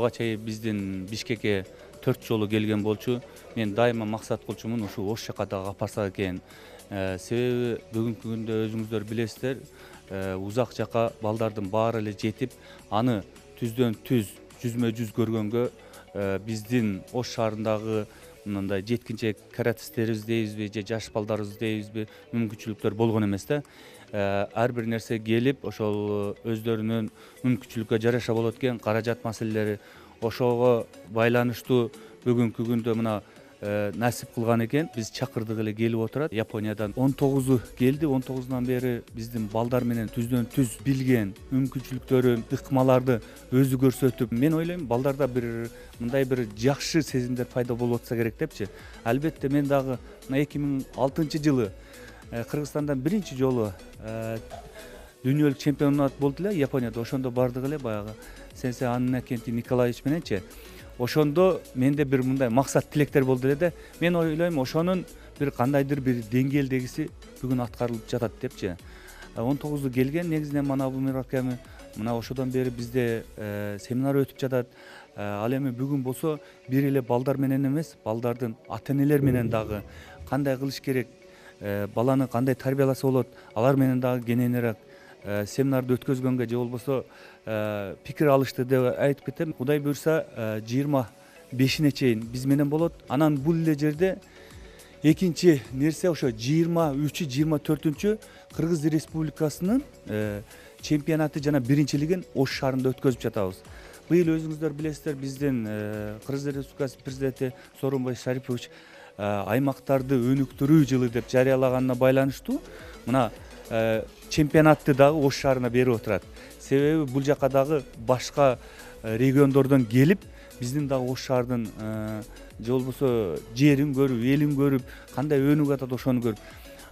буга чейин биздин Бишкекке 4 жолу келген болчу. Мен дайыма максат кылчумун ушу Ош жака дагы апарса экен. Себеби бүгүнкү күндө өзүңүздөр билесиздер, узак жака балдардын баары эле жетип, аны түздөн түз, жүзмө жүз көргөнгө биздин Ош шаарындагы мындай жеткинчек каратисттерибиз дейбизби же жаш балдарыбыз дейбизби мүмкүнчүлүктөр болгон эмес да. Ар бир нерсе келип ошол өздөрүнүн мүмкүнчүлүккө жараша болот экен, каражат маселелери ошого байланыштуу бүгүнкү күндө мына насип кылган экен. Биз чакырдык эле келип отурат. Япониядан 19 келди. 19-нан бери биздин балдар менен түздөн түз билген мүмкүнчүлүктөрүн, ыкмаларды өзү көрсөтүп, мен ойлойм балдарда бир мындай бир жакшы сезимдер пайда болуп атса керек депчи. Албетте мен дагы 2006-жылы Кыргызстандан биринчи жолу дүйнөлүк чемпионат болду эле Японияда. Ошондо бардык эле баягы Сенсей Аннакенти Николаевич мененчи. Ошондо менде бир мындай максат тилектер болду эле да. Мен ойлойм ошонун бир кандайдыр бир деңгээлдегиси бүгүн аткарылып жатат депчи. 19 келген негизинен Манабу Мураками мына ошодон бери бизде семинар өтүп жатат. Ал эми бүгүн болсо бир эле балдар менен эмес, балдардын ата-энелер менен дагы кандай кылыш керек, баланы кандай тарбияласа болот, алар менен дагы кененирээк семинарды өткөзгөнгө же болбосо пикир алышты деп айтып кетем. Кудай буйрса 25-ине чейин биз менен болот. Анан бул эле жерде экинчи нерсе ошо 23-24 Кыргыз Республикасынын чемпионаты жана биринчилигин Ош шаарында өткөзүп жатабыз. Быйыл өзүңүздөр билесиздер, биздин Кыргыз Республикасы президенти Сооронбай Шарипович аймактарды өнүктүрүү жылы деп жарыялаганына байланыштуу мына чемпионатты дагы Ош шаарына берип отурат. Себеби бул жака дагы башка региондордон келип, биздин дагы Ош шаардын же болбосо жерин көрүп, элин көрүп, кандай өнүгүп атат ошону көрүп.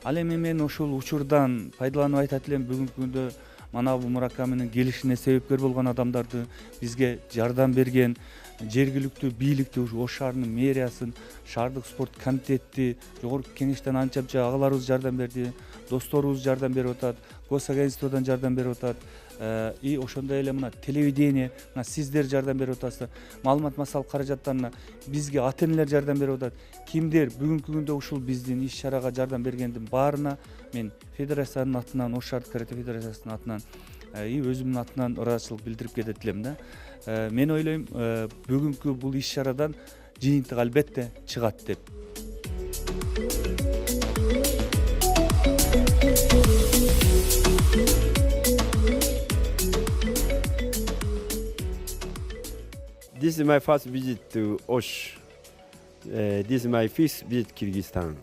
Ал эми мен ушул учурдан пайдаланып айтат элем, бүгүнкү күндө Манабу Муракаминин келишине себепкер болгон адамдарды, бизге жардам берген жергиликтүү бийликти, Ош шаарынын мэриясын, шаардык спорт комитетти, жогорку кеңештен анча агаларыбыз жардам берди, досторубуз жардам берип атат, госагентстводон жардам берип атат. И ошондой эле мына телевидение, мына сиздер жардам берип атасыздар. Маалымат массалык каражаттарына бизге ата-энелер жардам берип атат. Кимдер бүгүнкү күндө ушул биздин иш-чарага жардам бергендин баарына мен федерациянын атынан, Ош шаардык карате федерациясынын атынан и өзүмдүн атынан ыраазычылык билдирип кетет элем да. Мен ойлойм, бүгүнкү бул иш-чарадан жыйынтык албетте чыгат деп. This is my first visit to Osh. This is my fifth visit Kyrgyzstan.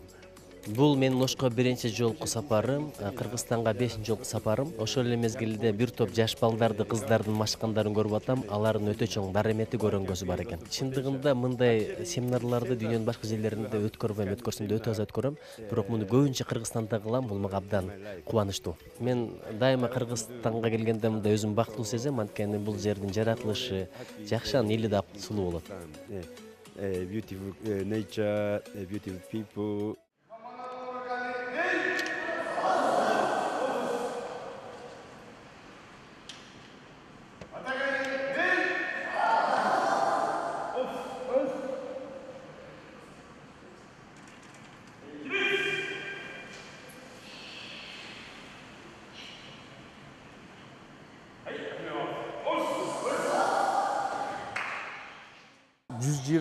Бул менин Ошко биринчи жолку сапарым, Кыргызстанга 5-чи жолку сапарым. Ошол эле мезгилде бир топ жаш балдарды, кыздардын машыккандарын көрүп атам. Алардын өтө чоң дарамети көрөнгөсү бар экен. Чындыгында мындай семинарларды дүйнөнүн башка жерлеринде өткөрбөйм, өткөрсөм өтө аз өткөрөм. Бирок муну көбүнчө Кыргызстанда кылам, бул мага абдан кубанычтуу. Мен дайыма Кыргызстанга келгенде мындай өзүм бактылуу сезем, анткени бул жердин жаратылышы жакшы, анын эли да сулуу болот. Beautiful nature, beautiful people.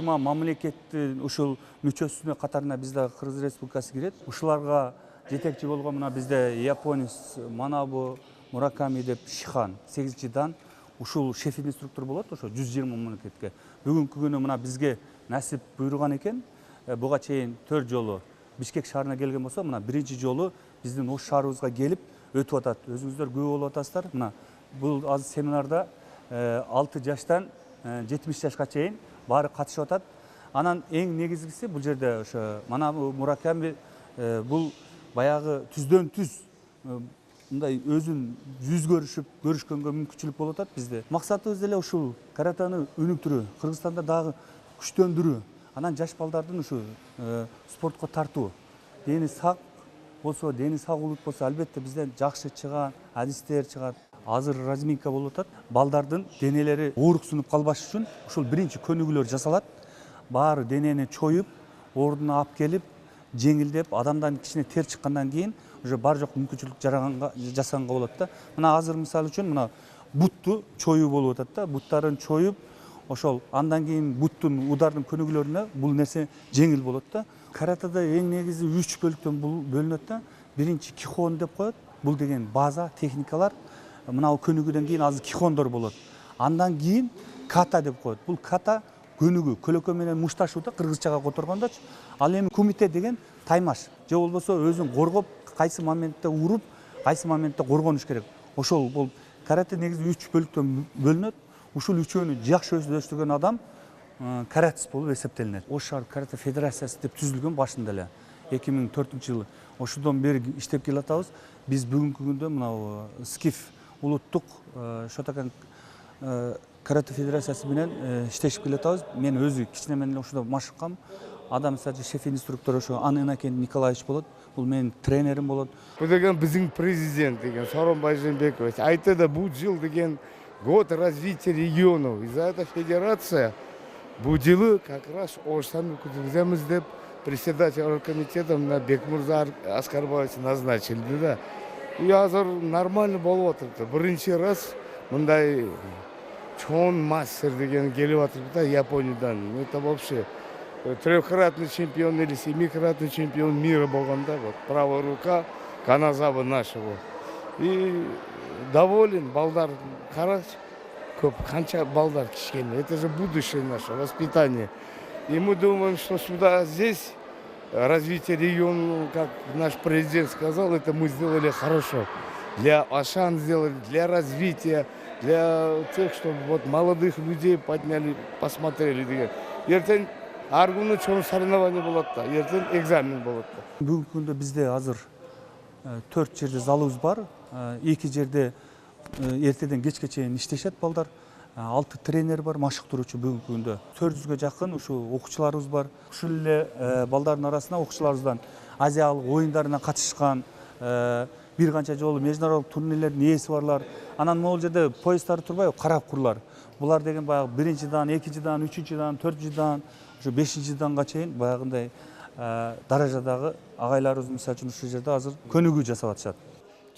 Мамлекеттин ушул мүчөсүнө катарына биз дагы Кыргыз Республикасы кирет. Ушуларга жетекчи болгон мына бизде японец Манабу Мураками деп Шихан 8-дан ушул шеф инструктор болот ошо 120 мамлекетке. Бүгүнкү күнү мына бизге насип буйруган экен. Буга чейин 4 жолу Бишкек шаарына келген болсо, мына биринчи жолу биздин Ош шаарыбызга келип өтүп атат. Өзүңүздөр күбө болуп атасыздар. Мына бул азыр семинарда 6 жаштан 70 жашка чейин баары катышып атат. Анан эң негизгиси бул жерде ошо Манабу Мураками бул баягы түздөн түз мындай өзүн жүз көрүшкөнгө мүмкүнчүлүк болуп атат бизде. Максатыбыз эле ушул каратаны өнүктүрүү, Кыргызстанда дагы күчтөндүрүү, анан жаш балдардын ушу спортко тартуу. Дени сак болсо, дени сак улут болсо, албетте бизден жакшы чыган адистер чыгат. азыр разминка болуп атат. Балдардын денелери ооруксунуп калбаш үчүн ушул биринчи көнүгүүлөр жасалат. Баары денени чоюп, ордуна алып келип, жеңилдеп, адамдан кичине тер чыккандан кийин уже бар жок мүмкүнчүлүк жасаганга болот да. Мына азыр мисалы үчүн мына бутту чоюу болуп атат да. Буттарын чоюп, ошол андан кийин буттун удардын көнүгүүлөрүнө бул нерсе жеңил болот да. Каратеда эң негизи 3 бөлүктөн бөлүнөт да. Биринчи кихон деп коет. Бул деген база, техникалар. Мына көнүгүүдөн кийин азыр кихондор болот. Андан кийин ката деп коет. Бул ката көнүгүү, көлөкө менен мушташуу да кыргызчага которгондочу. Ал эми кумите деген таймаш. Же болбосо өзүн коргоп, кайсы моментте уруп, кайсы моментте коргонуш керек. Ошол бул карате негизи 3 бөлүктөн бөлүнөт. Ушул үчөөнү жакшы өздөштүргөн адам каратист болуп эсептелинет. Ош шаар карате федерациясы деп түзүлгөн башында эле 2004-жылы. Ошодон бери иштеп келатабыз. Биз бүгүнкү күндө мына СКИФ улуттук Шотакан карате федерациясы менен иштешип келатабыз. Мен өзү кичинемен эле ошодо машыккам. Адам сажы шеф инструктор ошо Анынакен Николаевич болот. Бул менин тренерим болот. Бул деген биздин президент деген Сооронбай Жээнбекович айтты да, бул жыл деген год развития регионов. И за это федерация бул жылы как раз Оштан өткөзөбүз деп председатель оргкомитета на Бекмурза Аскарбаевич назначилди да. И азыр нормально болуп атат. Биринчи раз мындай чоң мастер деген келип атат да Япониядан. Это вообще трехкратный чемпион или семикратный чемпион мира болгонда, вот правая рука Каназава нашего. И доволен, балдар карач, көп, канча балдар кичкене. Это же будущее наше, воспитание. И мы думаем, что сюда, здесь развитие региона, как наш президент сказал, это мы сделали хорошо. Для Ашан сделали, для развития, для тех, чтобы вот молодых людей подняли, посмотрели. Ертең ар күнү чоң соревнование болот да, ертең экзамен болот да. Бүгүнкү күндө бизде азыр 4 жерде залыбыз бар. 2 жерде эртеден кечке чейин иштешет балдар. 6 тренер бар, машыктыруучу бүгүнкү күндө. 400гө жакын ушу окуучуларыбыз бар. Ушул эле балдардын арасына окуучуларыбыздан Азиялык оюндарына катышкан, бир канча жолу международдук турнирлердин ээси барлар. Анан могул жерде поезддары турбай, карап курлар. Булар деген баягы 1-чи дан, 2-чи дан, 3-чү дан, 4-чү дан, ушу 5-чи данга чейин баягындай даражадагы агайларыбыз мисалы үчүн ушул жерде азыр көнүгүү жасап атышат.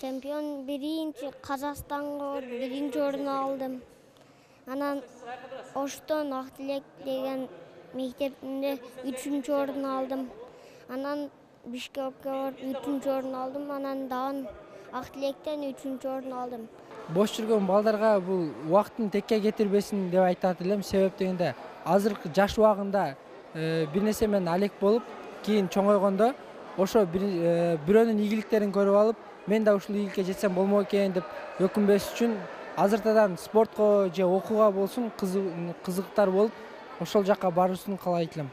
Чемпион биринчи Казакстанга биринчи орун алдым. Анан Оштон Актилек деген мектептинде 3-чү орун алдым. Анан Бишкекке барып 3-чү орун алдым. Анан дагы Актилектен 3-чү орун алдым. Бош жүргөн балдарга бул убакытын текке кетирбесин деп айтат элем. Себеп дегенде азыркы жаш убагында бир нерсе менен алек болуп, кийин чоңойгондо ошо бирөөнүн ийгиликтерин көрүп алып, мен да ушул ийгиликке жетсем болмок экен деп өкүнбөс үчүн азыртадан спортко же окууга болсун кызыктар болуп, ошол жакка баруусун каалайт элем.